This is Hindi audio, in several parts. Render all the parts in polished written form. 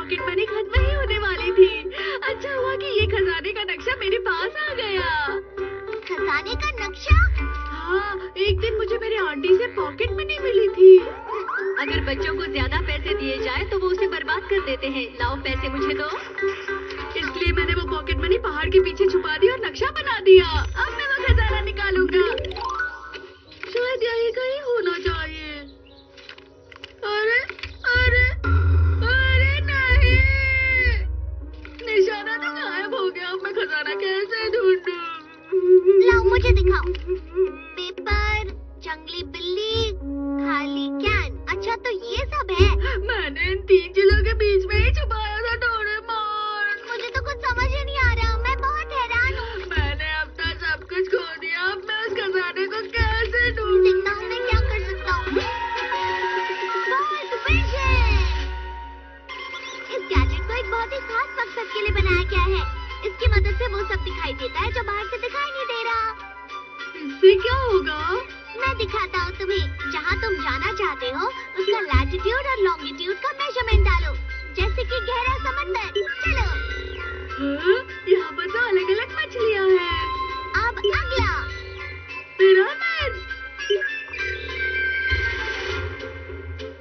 पॉकेट मनी खत्म ही होने वाली थी। अच्छा हुआ कि ये खजाने का नक्शा मेरे पास आ गया। खजाने का नक्शा? हाँ, एक दिन मुझे मेरी आंटी से पॉकेट मनी मिली थी। अगर बच्चों को ज्यादा पैसे दिए जाए तो वो उसे बर्बाद कर देते हैं। लाओ पैसे मुझे दो। इसलिए मैंने वो पॉकेट मनी पहाड़ के पीछे छुपा दी और नक्शा बना दिया। अब मैं वो खजाना निकालूंगा। शायद यही कहीं होना चाहिए। अरे अरे अरे नहीं, निशाना तो गायब हो गया। अब मैं खजाना कैसे ढूंढूं? लाओ मुझे दिखाओ। पेपर, जंगली बिल्ली, खाली कैन। अच्छा तो ये सब है। मैंने इन 3 चीजों के बीच में ही छुपाया था डोरेमोन। मुझे तो कुछ समझ ही नहीं आ रहा। मैं बहुत हैरान हूँ। मैंने अपना सब कुछ खो दिया। अब मैं उस खजाने को कैसे ढूंढूं? देखता हूँ मैं क्या कर सकता हूँ। इस गैजेट को एक बहुत ही खास मकसद के लिए बनाया गया है। इसकी मदद से वो सब दिखाई देता है जो बाहर से दिखाई नहीं दे रहा। इससे क्या होगा? मैं दिखाता हूँ तुम्हें। जहाँ तुम जाना चाहते हो उसका लैटिट्यूड और लॉन्गिट्यूड का मेजरमेंट डालो। जैसे कि गहरा समंदर। चलो। हाँ, यहाँ पर तो अलग अलग मछलियाँ हैं। अब अगला पिरामिड।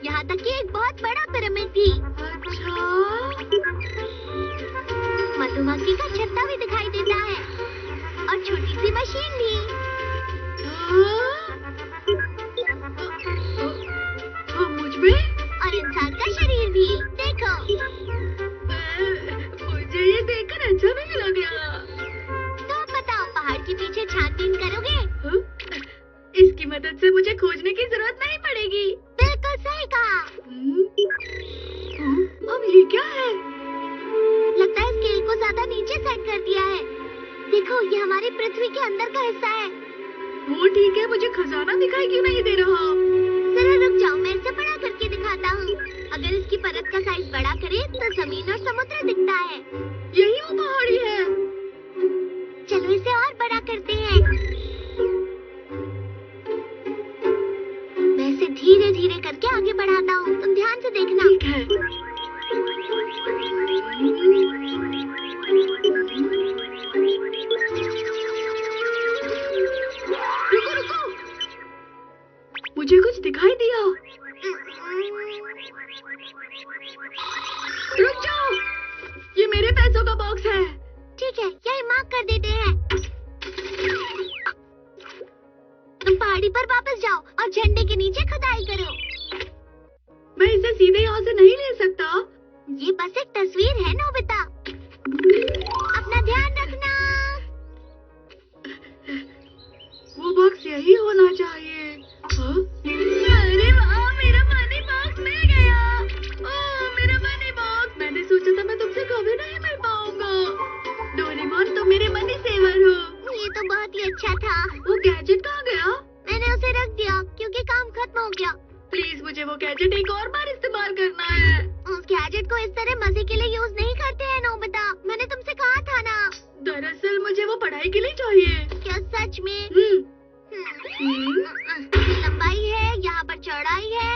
यहाँ तक कि एक बहुत बड़ा पिरामिड भी। अच्छा, मधुमक्खी का छत्ता भी दिखाई देता है और छोटी सी मशीन भी। मुझ में और इंसान का शरीर भी। देखो। मुझे ये देखकर अच्छा भी लग गया। तो बताओ पहाड़ के पीछे छानबीन करोगे? हाँ? इसकी मदद से मुझे खोजने की जरूरत नहीं पड़ेगी। बिल्कुल सही कहा। अब ये क्या है? लगता है स्केल को ज्यादा नीचे सेट कर दिया है। देखो ये हमारी पृथ्वी के अंदर का हिस्सा है। वो ठीक है, मुझे खजाना दिखाई क्यों नहीं दे रहा? जरा रुक जाओ, मैं इसे बड़ा करके दिखाता हूँ। अगर इसकी परत का साइज बड़ा करे तो जमीन और समुद्र दिखता है। यही वो पहाड़ी है। चलो इसे और बड़ा करते हैं। मैं इसे धीरे धीरे करके आगे बढ़ाता हूँ। तुम ध्यान से देखना। ठीक है। रुको रुको, मुझे कुछ दिखाई दिया। रुक जाओ, ये मेरे पैसों का बॉक्स है। ठीक है, यही मार्क कर देते हैं। तुम पहाड़ी पर वापस जाओ और झंडे के नीचे खुदाई करो। मैं इसे सीधे यहाँ से नहीं ले सकता। ये बस एक तस्वीर है नोबिता। अपना ध्यान रखना। वो बॉक्स यही होना चाहिए। हाँ? अरे वाह, मेरा मनी बॉक्स मिल गया। ओह, मेरा मनी बॉक्स। मैंने सोचा था मैं तुमसे कभी नहीं मिल पाऊंगा। डोरेमोन, तुम मेरे मनी सेवर हो। ये तो बहुत ही अच्छा था। वो गैजेट कहाँ गया? मैंने उसे रख दिया क्योंकि काम खत्म हो गया। प्लीज मुझे वो गैजेट एक और बार इस्तेमाल करना है। उस गैजेट को इस तरह मजे के लिए यूज नहीं करते हैं नोबिता। मैंने तुमसे कहा था ना। दरअसल मुझे वो पढ़ाई के लिए चाहिए। क्या सच में? हम्म। ये लंबाई है, यहाँ पर चौड़ाई है।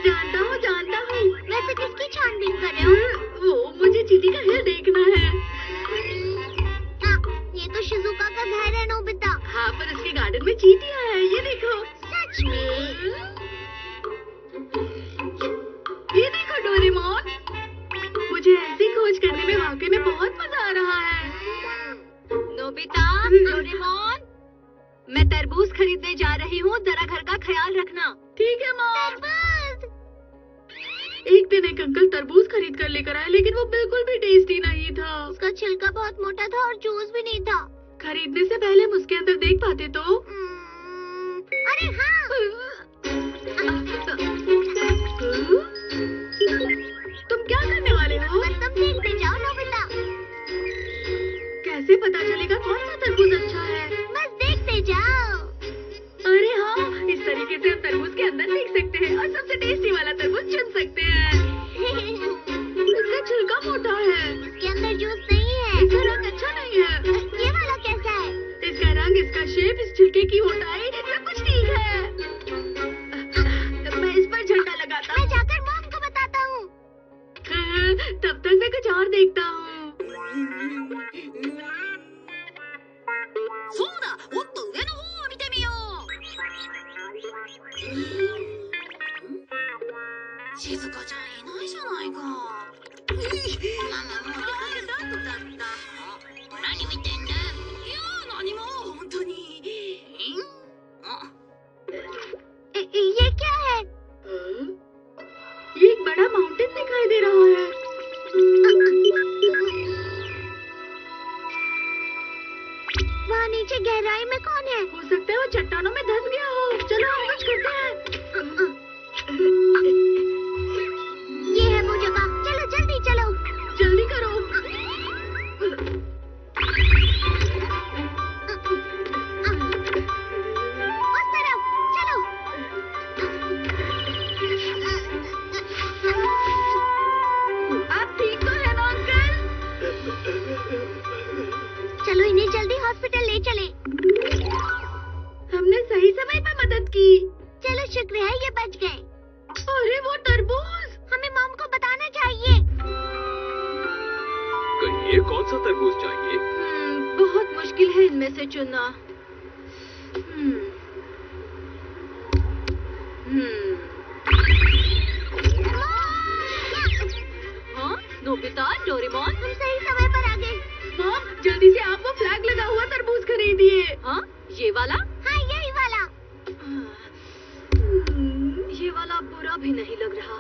जानता हूँ। वैसे किसकी छानबीन कर रहे हो? वो मुझे चीटी का हिल देखना है। ये तो शिजुका का घर है नोबिता। हाँ, पर उसके गार्डन में चीटियाँ हैं। ये देखो। सच में? ये देखो डोरेमोन, मुझे ऐसी खोज करने में वाकई में बहुत मजा आ रहा है। नोबिता, डोरेमोन, मैं तरबूज खरीदने जा रही हूँ। जरा घर का ख्याल रखना। ठीक है माँ। तरबूज। एक दिन एक अंकल तरबूज खरीद कर लेकर आए, लेकिन वो बिल्कुल भी टेस्टी नहीं था। उसका छिलका बहुत मोटा था और जूस भी नहीं था। खरीदने से पहले हम उसके अंदर देख पाते तो। अरे हाँ। तुम क्या करने वाले हो? बस तुम देखते जाओ नोबिता। कैसे पता चलेगा कौन सा तरबूज अच्छा है? बस देखते जाओ। अरे हाँ, इस तरीके से हम तरबूज के अंदर देख सकते हैं और सबसे टेस्टी वाला तरबूज चुन सकते हैं। इसका छिलका मोटा है। इसके अंदर जूस नहीं है। इसका रंग अच्छा नहीं है। ये वाला कैसा है? इसका रंग, इसका शेप, इस छिलके की मोटाई, सब कुछ ठीक है। मैं इस पर झंडा लगाता मैं जाकर मॉम को बताता हूँ। तब और देखता हूँ। ये क्या है? ये एक बड़ा माउंटेन दिखाई दे रहा है। वहाँ नीचे गहराई में कौन है? हो सकता है वो चट्टानों में धंस गया हो। चलो हम कुछ करते हैं। ये है वो जगह। चलो जल्दी चलो। जल्दी करो। उस तरफ चलो। आप ठीक तो है ना अंकल? चलो इन्हें जल्दी हॉस्पिटल ले चले। हमने सही समय पर मदद की। चलो शुक्र है ये बच गए। अरे वो तरबूज! हमें मॉम को बताना चाहिए। कहिए कौन सा तरबूज चाहिए? बहुत मुश्किल है इनमें से चुनना। हाँ, नोबिता, डोरेमोन, तुम सही समय पर आ गए। मॉम, जल्दी से आप वो फ्लैग लगा हुआ तरबूज खरीदिए। हाँ, ये वाला? हाँ यही वाला। ये वाला बुरा भी नहीं लग रहा।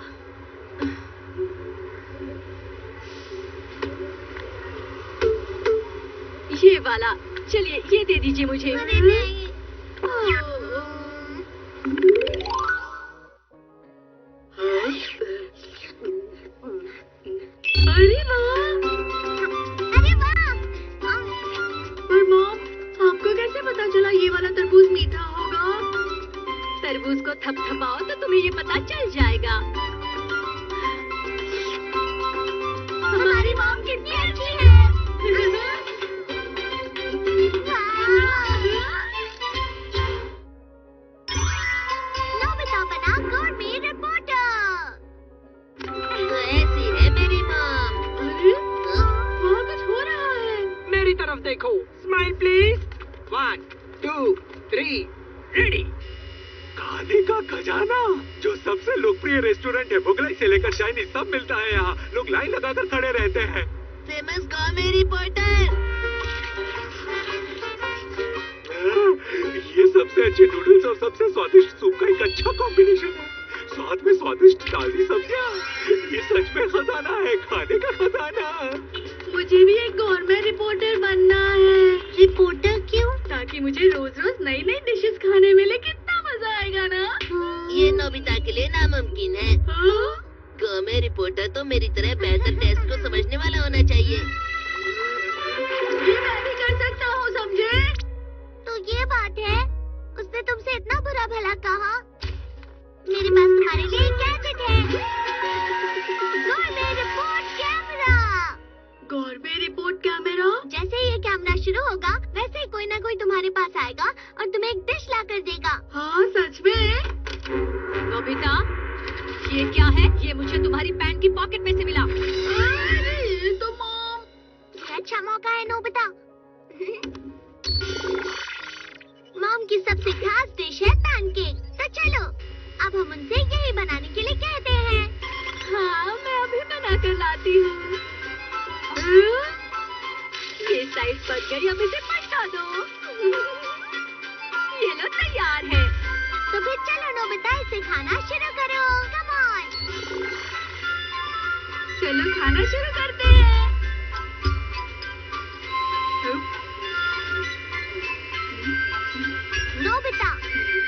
ये वाला, चलिए ये दे दीजिए मुझे। अरे नहीं। अरे वाह! अरे वाह। पर मॉम, आपको कैसे पता चला ये वाला तरबूज मीठा होगा? तरबूज को थपथपाओ तो तुम्हें ये पता चल जाएगा। हमारी मॉम कितनी अच्छी है। नोबिता बना गोurmet रिपोर्टर। ऐसी है मेरी माँ। अरे, वहाँ कुछ हो रहा है। मेरी तरफ देखो। Smile please. 1 2 3 रेडी। खाने का खजाना, जो सबसे लोकप्रिय रेस्टोरेंट है, मुगलाई से लेकर चाइनीज सब मिलता है यहाँ। लोग लाइन लगाकर खड़े रहते हैं। Famous gourmet reporter. ये सबसे अच्छे नूडल्स और सबसे स्वादिष्ट सूप का एक अच्छा कॉम्बिनेशन है। साथ में स्वादिष्ट ताजी सब्जियाँ। ये सच में खजाना है, खाने का खजाना। मुझे भी एक गवर्नमेंट रिपोर्टर बनना है। रिपोर्टर क्यों? ताकि मुझे रोज रोज नई नई डिशेस खाने मिले। कितना मजा आएगा ना? ये नोबिता के लिए नामुमकिन है। हाँ? गोurmet रिपोर्टर तो मेरी तरह बेहतर टेस्ट को समझने वाला होना चाहिए। ये मैं भी कर सकता हूँ, समझे? तो ये बात है। उसने तुमसे इतना बुरा भला कहा। मेरे पास तुम्हारे लिए एक गैजेट है। Gourmet report camera. Government report camera? जैसे ही ये कैमरा शुरू होगा, वैसे ही कोई ना कोई तुम्हारे पास आएगा और तुम्हें एक डिश ला कर देगा। हाँ, सच में? नोबिता, ये क्या है? ये मुझे तुम्हारी पैंट की पॉकेट में से मिला। अरे, ये तो मॉम। ये अच्छा मौका है नोबिता। मॉम की सबसे खास डिश है पैनकेक। तो चलो, अब हम उनसे यही बनाने के लिए कहते हैं। हाँ, मैं अभी बना कर लाती हूँ। ये साइड पक गई, अब इसे पलटा दो। ये लो, तैयार है। तो फिर चलो नोबिता, इसे खाना शुरू करो। Come on. चलो खाना शुरू करते हैं। नोबिता,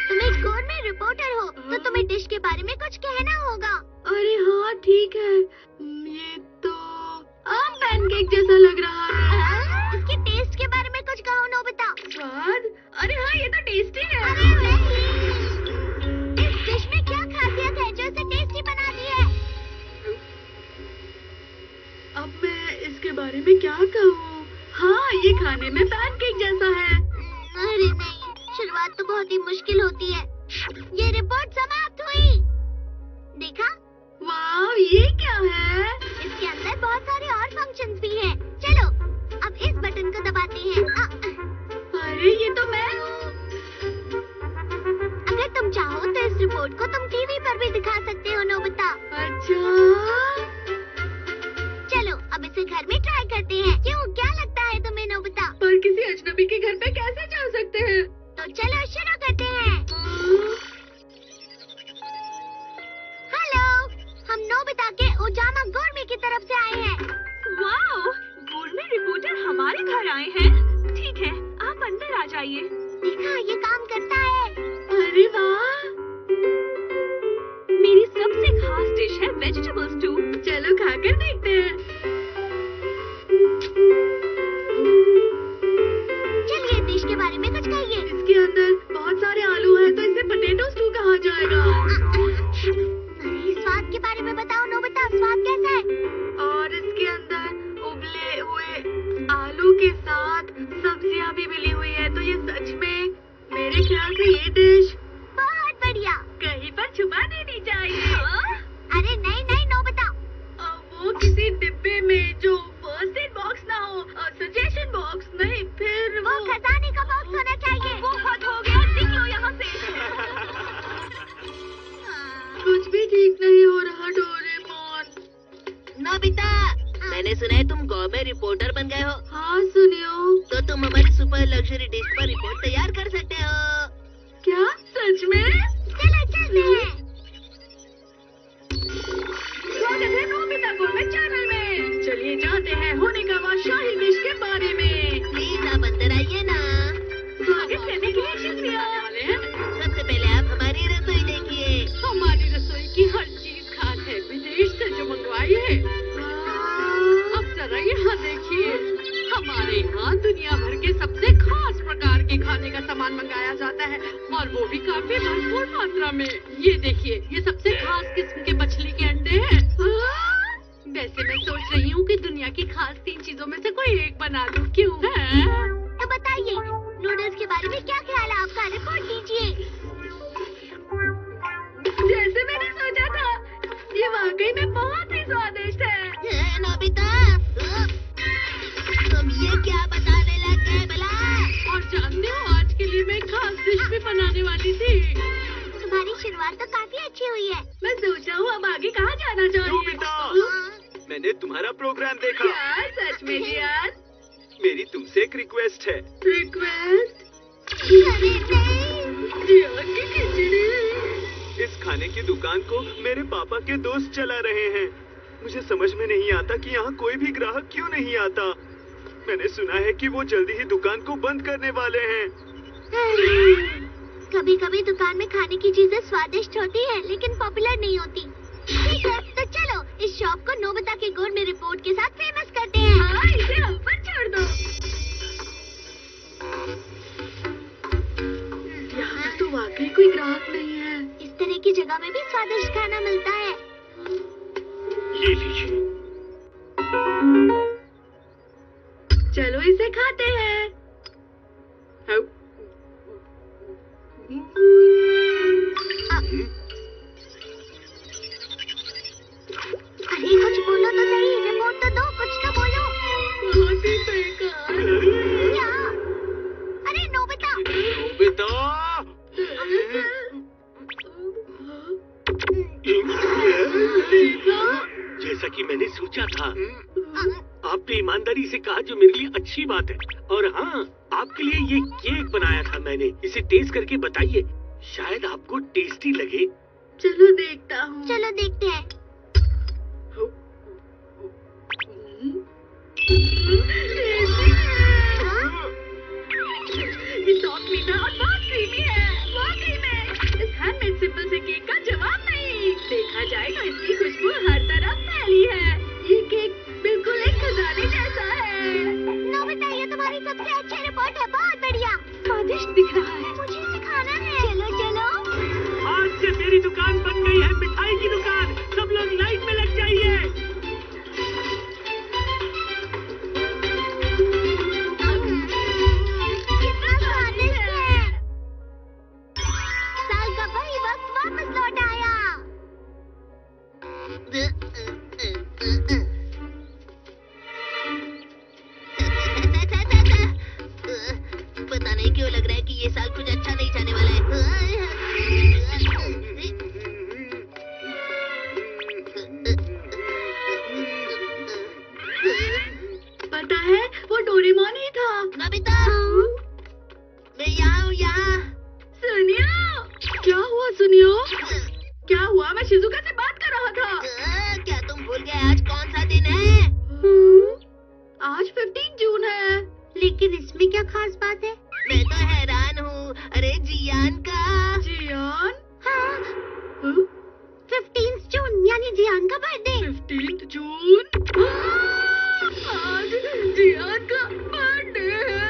तुम एक गोurmet रिपोर्टर हो, तो तुम्हें डिश के बारे में कुछ कहना होगा। अरे हाँ, ठीक है। ये तो आम पैनकेक जैसा लग रहा है। इसके टेस्ट के बारे में कुछ कहो नोबिता। स्वाद? अरे हाँ, ये तो टेस्टी है। अरे नहीं। इस डिश में क्या खासियत है जो इसे टेस्टी बनाती है? अब मैं इसके बारे में क्या कहूँ? हाँ, ये खाने में पैनकेक जैसा है। अरे नहीं, शुरुआत तो बहुत ही मुश्किल होती है। ये रिपोर्ट समाप्त हुई। देखा? वाह, ये क्या है? इसके अंदर बहुत सारे और टीवी पर भी दिखा सकते हो नोबिता। अच्छा, चलो अब इसे घर में ट्राई करते हैं। क्यों, क्या लगता है तुम्हें नोबिता? पर किसी अजनबी के घर पे कैसे जा सकते हैं? तो चलो शुरू करते हैं। हेलो, हम नोबिता के ओजामा गोरमे की तरफ से आए हैं। वाओ, गोरमे रिपोर्टर हमारे घर आए हैं। ठीक है, आप अंदर आ जाइए। देखा, ये काम करता है। अरे वाह, मेरी सबसे खास डिश है वेजिटेबल स्टू। चलो खाकर देखते हैं। चलिए डिश के बारे में कुछ कहिए। इसके अंदर बहुत सारे आलू हैं, तो इसे पोटैटो स्टू कहा जाएगा। अरे स्वाद के बारे में बताओ नोबिता, स्वाद कैसा है? और इसके अंदर उबले हुए आलू के साथ सब्जियां भी मिली हुई है, तो ये सच में मेरे ख्याल से ये डिश बहुत बढ़िया। कहीं पर छुपा देनी चाहिए। अरे नहीं नहीं नोबिता, वो किसी डिब्बे में जो फर्स्ट एड बॉक्स ना हो, सजेशन बॉक्स नहीं, फिर वो खजाने का बॉक्स होना चाहिए। वो हद हो गया, निकलो यहाँ से। कुछ भी ठीक नहीं हो रहा डोरेमोन। नोबिता, मैंने सुना है तुम गोरमे रिपोर्टर बन गए हो। हाँ सुनियो। तो तुम हमारी सुपर लग्जरी डिश पर रिपोर्ट तैयार कर सकते हो। क्या सच में? चलो चलते हैं। स्वागत है नोबिता गोरमे चैनल में। चलिए जानते हैं होनिकावा शाही डिश के बारे में। प्लीज आप अंदर आइए ना। स्वागत करने के लिए शुक्रिया। सबसे पहले आप हमारी रसोई देखिए। हमारी रसोई की हर चीज खास है, विदेश से जो मंगवाई है। अब जरा यहाँ देखिए, हमारे यहाँ दुनिया भर के सबसे खास प्रकार के खाने का सामान मंगाया जाता है, और वो भी काफी भरपूर मात्रा में। ये देखिए, ये सबसे खास किस्म के मछली के अंडे हैं। वैसे मैं सोच रही हूँ कि दुनिया की खास 3 चीजों में से कोई एक बना दूँ, क्यों? तो बताइए, नूडल्स के बारे में क्या ख्याल है आपका? रिपोर्ट दीजिए। जैसे मैंने सोचा था, ये वाकई में बहुत ही स्वादिष्ट है। नोबिता, तुम ये क्या बताने लग गए भला? और जानते हो, आज के लिए मैं खास डिश भी बनाने वाली थी। तुम्हारी शुरुआत तो काफी अच्छी हुई है। मैं सोच रहा हूँ अब आगे कहाँ जाना चाहिए। नोबिता, मैंने तुम्हारा प्रोग्राम देखा। क्या सच में यार? मेरी तुमसे एक रिक्वेस्ट है। रिक्वेस्ट? अरे नहीं। जिया की खिचड़ी। इस खाने की दुकान को मेरे पापा के दोस्त चला रहे हैं। मुझे समझ में नहीं आता कि यहाँ कोई भी ग्राहक क्यों नहीं आता। मैंने सुना है कि वो जल्दी ही दुकान को बंद करने वाले हैं। कभी कभी दुकान में खाने की चीजें स्वादिष्ट होती है, लेकिन पॉपुलर नहीं होती। ठीक है, तो चलो इस शॉप को नोबिता के गोरमे रिपोर्ट के साथ फेमस करते हैं। हाँ, इसे हम पर छोड़ दो। यहाँ तो वाकई कोई ग्राहक नहीं है। इस तरह की जगह में भी स्वादिष्ट खाना मिलता है। ये लीजिए। चलो इसे खाते हैं। अरे कुछ बोलो तो सही, रिपोर्ट तो दो, कुछ तो बोलो। बहुत ही बेकार। क्या? अरे नोबिता। नोबिता, जैसा कि मैंने सोचा था, आपने ईमानदारी से कहा, जो मेरे लिए अच्छी बात है। और हाँ, आपके लिए ये केक बनाया था मैंने। इसे टेस्ट करके बताइए, शायद आपको टेस्टी लगे। चलो देखता हूँ। चलो देखते हैं। ये सॉफ्ट मीठा और बहुत क्रीमी है। वाकई में इस हैंडमेड सिंपल से केक का जवाब नहीं। देखा जाए तो इसकी खुशबू हर तरफ फैली है। ये केक बिल्कुल एक खजाने जैसा है। नोबिता, ये तुम्हारी सबसे अच्छी रिपोर्ट है, बहुत बढ़िया। स्वादिष्ट दिख रहा है। मुझे इसे खाना है। चलो चलो। आज से मेरी दुकान बन गई है, मिठाई की दुकान। सब लोग लाइन में लग जाइए। कितना स्वादिष्ट है। साल का वही वक्त वापस लौट आया। पता नहीं क्यों लग रहा है कि ये साल कुछ अच्छा नहीं जाने वाला है। शिजुका से बात कर रहा था। क्या तुम भूल गए आज कौन सा दिन है? आज 15 जून है। लेकिन इसमें क्या खास बात है? मैं तो हैरान हूँ। अरे जियान का। जियान? हाँ, हाँ? 15 जून यानी जियान का बर्थडे। 15 जून? आज जियान का बर्थडे है।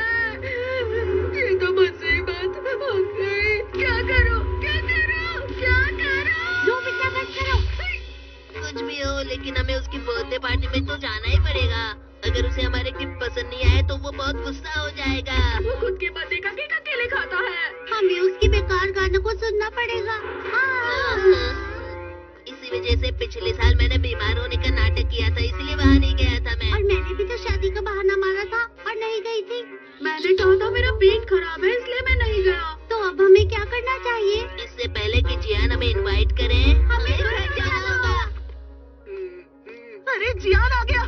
ये तो मुसीबत हो गई। क्या करो? लो बेटा बस करो। कुछ भी हो लेकिन हमें उसकी बर्थडे पार्टी में तो जाना ही पड़ेगा। अगर उसे हमारे गिफ्ट पसंद नहीं आए तो वो बहुत गुस्सा हो जाएगा। वो खुद के बर्थडे का केक अकेले खाता है। हमें उसकी बेकार गानों को सुनना पड़ेगा। इसी वजह से पिछले साल मैंने बीमार होने का नाटक किया था, इसलिए वहाँ नहीं गया था मैं। और मैंने भी तो शादी का बहाना मारा था और नहीं गई थी। मैंने कहा था मेरा पेट खराब है इसलिए मैं नहीं गया। तो अब हमें क्या करना चाहिए? इससे पहले कि जियान हमें इनवाइट करें, हमें घर जाना होगा। अरे जियान आ गया।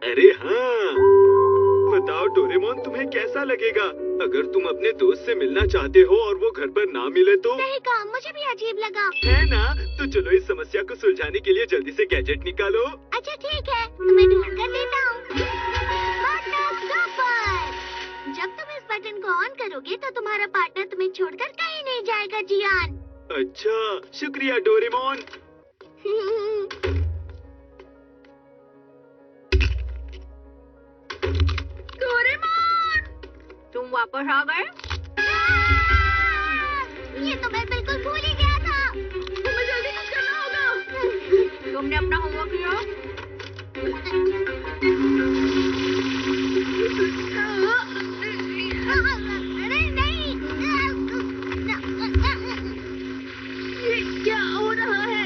अरे हाँ, बताओ डोरेमोन तुम्हें कैसा लगेगा अगर तुम अपने दोस्त से मिलना चाहते हो और वो घर पर ना मिले तो? सही कहा, मुझे भी अजीब लगा। है ना? तो चलो इस समस्या को सुलझाने के लिए जल्दी से गैजेट निकालो। अच्छा ठीक है, तो मैं ढूंढ कर लेता हूँ। जब तुम इस बटन को ऑन करोगे तो तुम्हारा पार्टनर तुम्हें छोड़कर कहीं नहीं जाएगा जियान। अच्छा, शुक्रिया डोरेमोन। डोरेमोन, तुम वापस आ गए? ये तो मैं बिल्कुल भूल ही गया था। तुम्हें जल्दी कुछ करना होगा। तुमने अपना होमवर्क किया? अरे नहीं। ये क्या हो रहा है?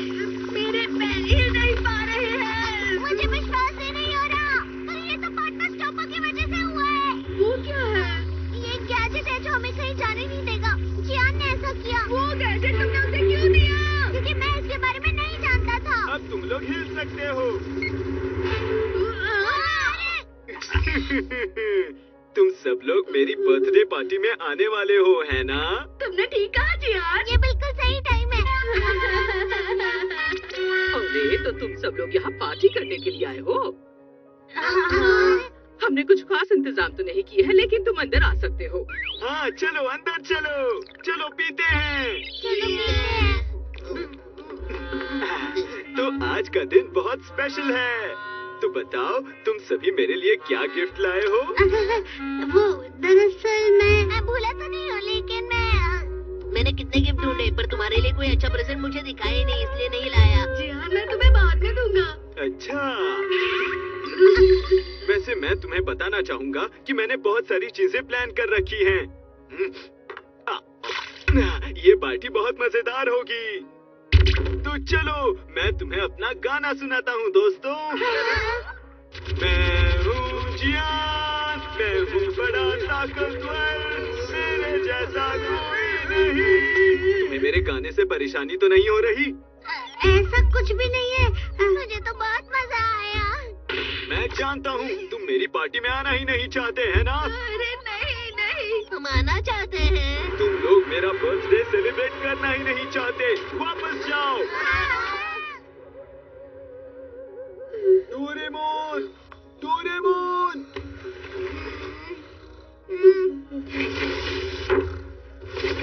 मेरे पैर हिल नहीं पा रहे हैं। मुझे विश्वास ही नहीं हो रहा। पर ये तो पार्टनर स्टॉपर की वजह से हुआ है। वो क्या है? ये एक गैजेट है जो हमें कहीं जाने नहीं देगा। जियान ने ऐसा किया। वो गैजेट तुमने उसे क्यों दिया? क्योंकि मैं इसके बारे में नहीं जानता था। अब तुम लोग हिल सकते हो। तुम सब लोग मेरी बर्थडे पार्टी में आने वाले हो, है ना? तुमने ठीक कहा जियान। ये बिल्कुल सही टाइम है। अरे तो तुम सब लोग यहाँ पार्टी करने के लिए आए हो? हमने कुछ खास इंतजाम तो नहीं किए हैं, लेकिन तुम अंदर आ सकते हो। हाँ चलो अंदर चलो। चलो पीते हैं। चलो पीते हैं। तो आज का दिन बहुत स्पेशल है। तो बताओ तुम सभी मेरे लिए क्या गिफ्ट लाए हो? वो दरअसल मैं भूला तो नहीं हूँ, लेकिन मैंने कितने गिफ्ट ढूंढे पर तुम्हारे लिए कोई अच्छा प्रेजेंट मुझे दिखाई नहीं, इसलिए नहीं लाया। जियान, मैं तुम्हें बाद में दूंगा। अच्छा, वैसे मैं तुम्हें बताना चाहूँगा कि मैंने बहुत सारी चीजें प्लान कर रखी हैं। ये पार्टी बहुत मजेदार होगी। तो चलो मैं तुम्हें अपना गाना सुनाता हूँ दोस्तों। मैं हूँ जियान, मैं हूँ बड़ा ताकतवर, मेरे जैसा कोई नहीं। तुम्हें मेरे गाने से परेशानी तो नहीं हो रही? ऐसा कुछ भी नहीं है। मुझे तो बहुत मजा आया। मैं जानता हूँ तुम मेरी पार्टी में आना ही नहीं चाहते हैं ना? अरे नहीं नहीं। हम आना चाहते हैं। तुम लोग मेरा बर्थडे सेलिब्रेट करना ही नहीं चाहते। वापस जाओ। Doraemon, Doraemon.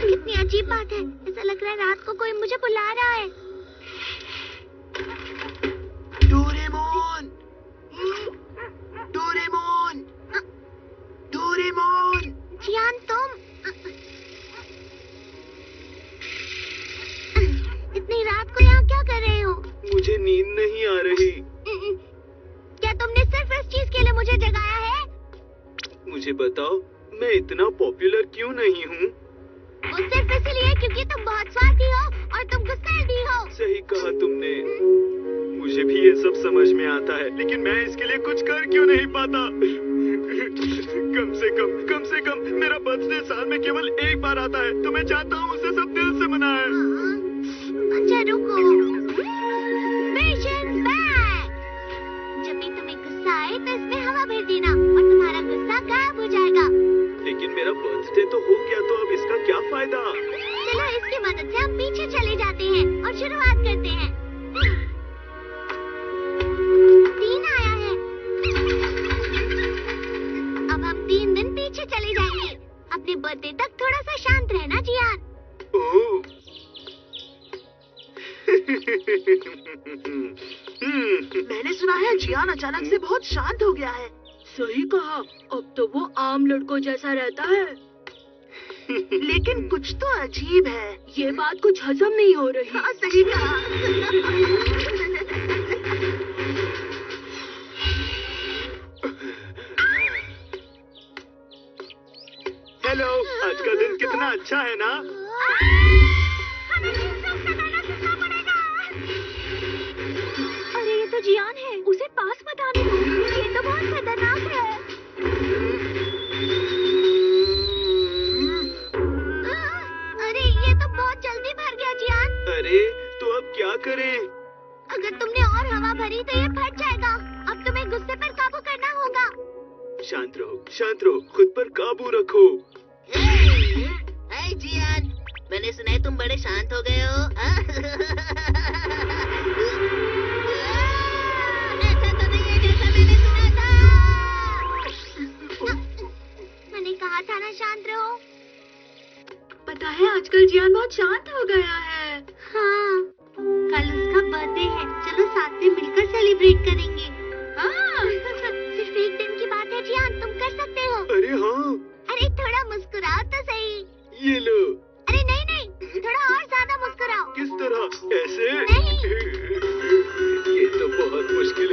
कितनी अजीब बात है। ऐसा लग रहा है रात को कोई मुझे बुला रहा है। Doraemon, Doraemon, Doraemon. जियान तुम इतनी रात को यहाँ क्या कर रहे हो? मुझे नींद नहीं आ रही। क्या तुमने सिर्फ इस चीज के लिए मुझे जगाया है? मुझे बताओ मैं इतना पॉपुलर क्यों नहीं हूँ? वो सिर्फ इसलिए क्योंकि तुम बहुत स्वार्थी हो और तुम गुस्सैल भी हो। सही कहा तुमने। मुझे भी ये सब समझ में आता है, लेकिन मैं इसके लिए कुछ कर क्यों नहीं पाता? कम से कम मेरा बर्थडे साल में केवल एक बार आता है, तो मैं चाहता हूँ उसे सब दिल से मनाएं। अच्छा रुको। Mission back. जब भी तुम्हें गुस्सा आए तो इसमें हवा भर देना और तुम्हारा गुस्सा गायब हो जाएगा। लेकिन मेरा बर्थडे तो हो गया, तो अब इसका पीछे चले जाते हैं और शुरुआत करते हैं। 3 आया है। अब हम 3 दिन पीछे चले जाएंगे। अपने बर्थडे तक थोड़ा सा शांत रहना जियान। ओह। मैंने सुना है जियान अचानक से बहुत शांत हो गया है। सही कहा, अब तो वो आम लड़कों जैसा रहता है। लेकिन कुछ तो अजीब है। ये बात कुछ हजम नहीं हो रही। हाँ, सही कहा। हेलो, आज का दिन कितना अच्छा है ना? हमें सब सताना सुनना पड़ेगा। अरे ये तो जियान है, उसे पास मत आने दो। ये तो बहुत खतरनाक है। अरे ये तो बहुत जल्दी भर गया जियान। अरे तो अब क्या करें? अगर तुमने और हवा भरी तो ये फट जाएगा। अब तुम्हें गुस्से पर काबू करना होगा। शांत रहो, खुद पर काबू रखो। हाय जियान, मैंने सुना है तुम बड़े शांत हो गए हो। ऐसा तो नहीं है जैसा मैंने सुना था। मैंने कहा था ना शांत रहो। पता है आजकल जियान बहुत शांत हो गया है। हाँ, कल उसका बर्थडे है। चलो साथ में मिलकर सेलिब्रेट करेंगे। हाँ। सिर्फ एक दिन की बात है जियान, तुम कर सकते हो। अरे हाँ, अरे थोड़ा मुस्कुराओ तो सही। ये लो। अरे नहीं, थोड़ा और ज्यादा मुस्कुराओ। किस तरह? ऐसे? नहीं। ये तो बहुत मुश्किल